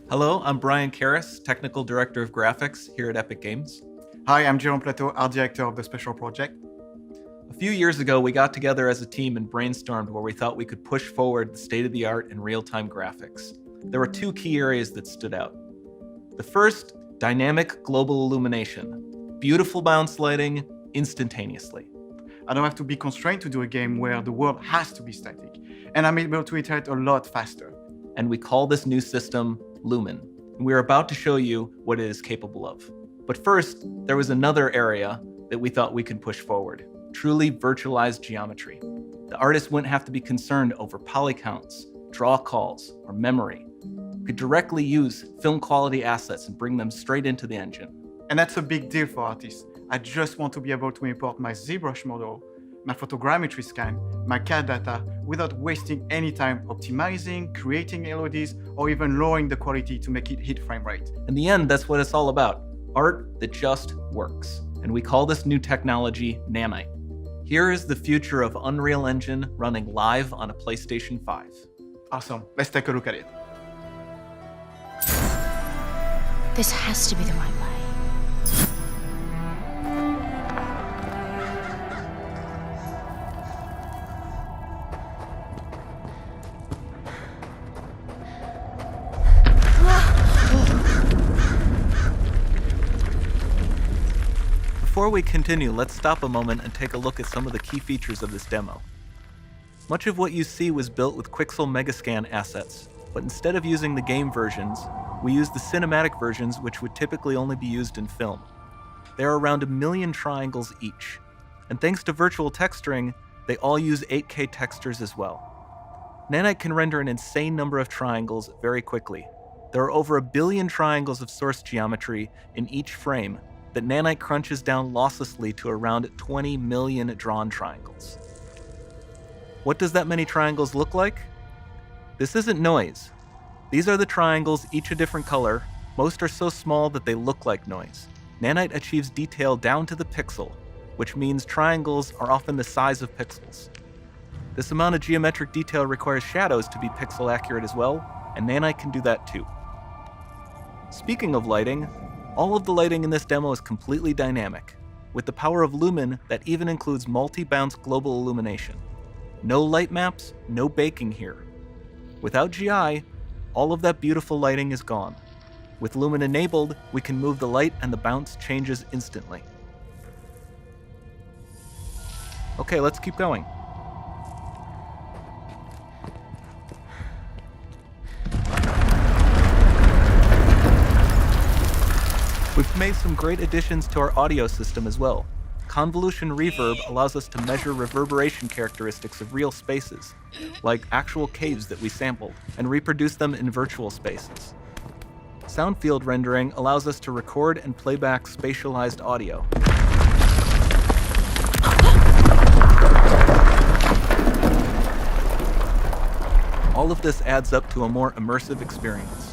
Hello, I'm Brian Karras, Technical Director of Graphics here at Epic Games. Hi, I'm Jerome Plateau, Art Director of the Special Project. A few years ago, we got together as a team and brainstormed where we thought we could push forward the state-of-the-art in real-time graphics. There were two key areas that stood out. The first, dynamic global illumination. Beautiful bounce lighting instantaneously. I don't have to be constrained to do a game where the world has to be static, and I'm able to iterate a lot faster. And we call this new system Lumen. And we're about to show you what it is capable of. But first, there was another area that we thought we could push forward. Truly virtualized geometry. The artist wouldn't have to be concerned over poly counts, draw calls, or memory. We could directly use film quality assets and bring them straight into the engine. And that's a big deal for artists. I just want to be able to import my ZBrush model, my photogrammetry scan, my CAD data without wasting any time optimizing, creating LODs, or even lowering the quality to make it hit frame rate. In the end, that's what it's all about. Art that just works. And we call this new technology Nanite. Here is the future of Unreal Engine running live on a PlayStation 5. Awesome, let's take a look at it. This has to be the right way. Before we continue, let's stop a moment and take a look at some of the key features of this demo. Much of what you see was built with Quixel Megascan assets, but instead of using the game versions, we used the cinematic versions, which would typically only be used in film. There are around 1 million triangles each, and thanks to virtual texturing, they all use 8K textures as well. Nanite can render an insane number of triangles very quickly. There are over 1 billion triangles of source geometry in each frame that Nanite crunches down losslessly to around 20 million drawn triangles. What does that many triangles look like? This isn't noise. These are the triangles, each a different color. Most are so small that they look like noise. Nanite achieves detail down to the pixel, which means triangles are often the size of pixels. This amount of geometric detail requires shadows to be pixel accurate as well, and Nanite can do that too. Speaking of lighting, all of the lighting in this demo is completely dynamic, with the power of Lumen that even includes multi-bounce global illumination. No light maps, no baking here. Without GI, all of that beautiful lighting is gone. With Lumen enabled, we can move the light and the bounce changes instantly. Okay, let's keep going. We've made some great additions to our audio system as well. Convolution reverb allows us to measure reverberation characteristics of real spaces, like actual caves that we sampled, and reproduce them in virtual spaces. Sound field rendering allows us to record and play back spatialized audio. All of this adds up to a more immersive experience.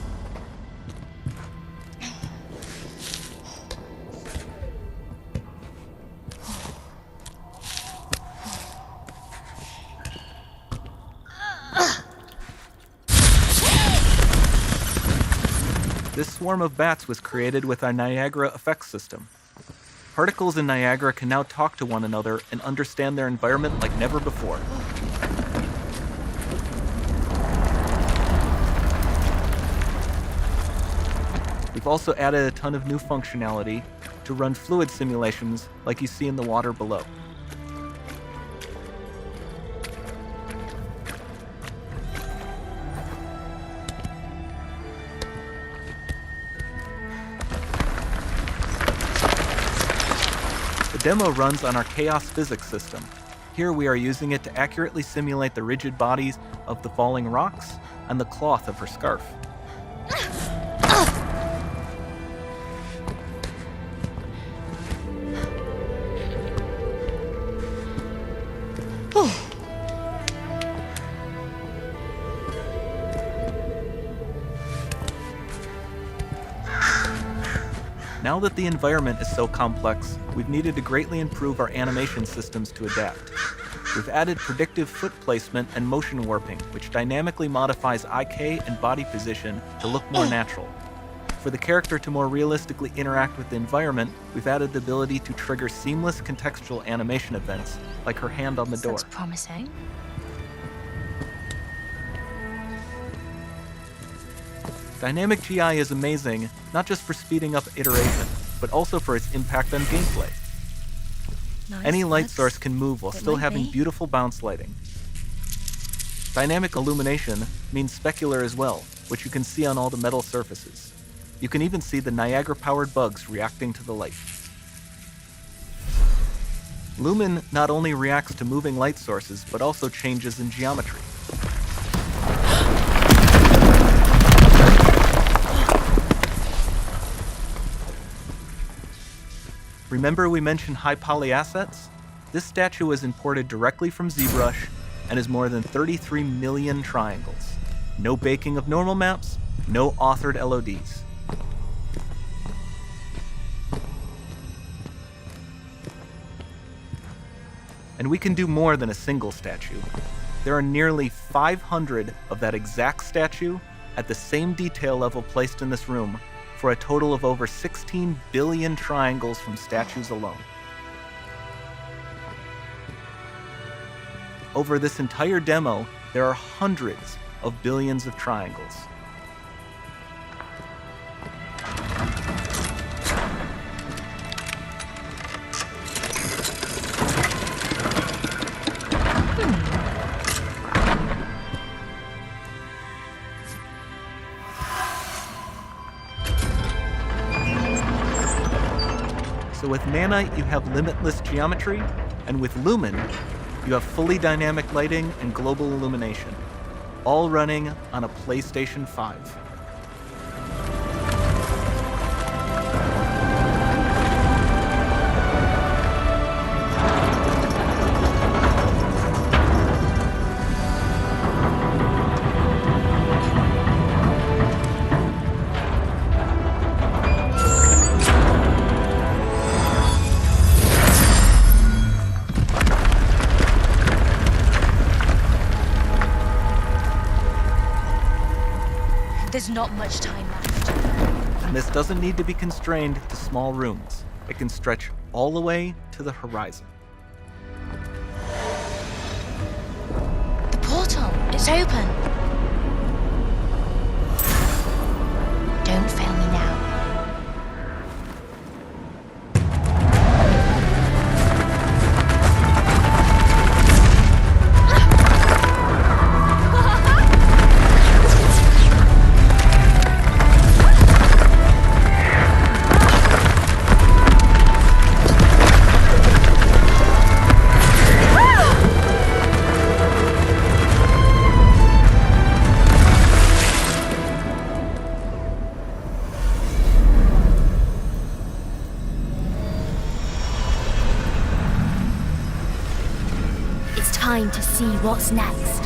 This swarm of bats was created with our Niagara effects system. Particles in Niagara can now talk to one another and understand their environment like never before. We've also added a ton of new functionality to run fluid simulations like you see in the water below. The demo runs on our chaos physics system. Here we are using it to accurately simulate the rigid bodies of the falling rocks and the cloth of her scarf. Now that the environment is so complex, we've needed to greatly improve our animation systems to adapt. We've added predictive foot placement and motion warping, which dynamically modifies IK and body position to look more natural. For the character to more realistically interact with the environment, we've added the ability to trigger seamless contextual animation events, like her hand on the door. Sounds promising. Dynamic GI is amazing, not just for speeding up iteration, but also for its impact on gameplay. Nice, Any light that's source can move while it still might having be. beautiful bounce lighting. Dynamic illumination means specular as well, which you can see on all the metal surfaces. You can even see the Niagara-powered bugs reacting to the light. Lumen not only reacts to moving light sources, but also changes in geometry. Remember we mentioned high poly assets? This statue was imported directly from ZBrush and is more than 33 million triangles. No baking of normal maps, no authored LODs. And we can do more than a single statue. There are nearly 500 of that exact statue at the same detail level placed in this room, for a total of over 16 billion triangles from statues alone. Over this entire demo, there are hundreds of billions of triangles. So with Nanite, you have limitless geometry, and with Lumen, you have fully dynamic lighting and global illumination, all running on a PlayStation 5. There's not much time left. And this doesn't need to be constrained to small rooms. It can stretch all the way to the horizon. The portal, it's open. Don't fail me now. It's time to see what's next.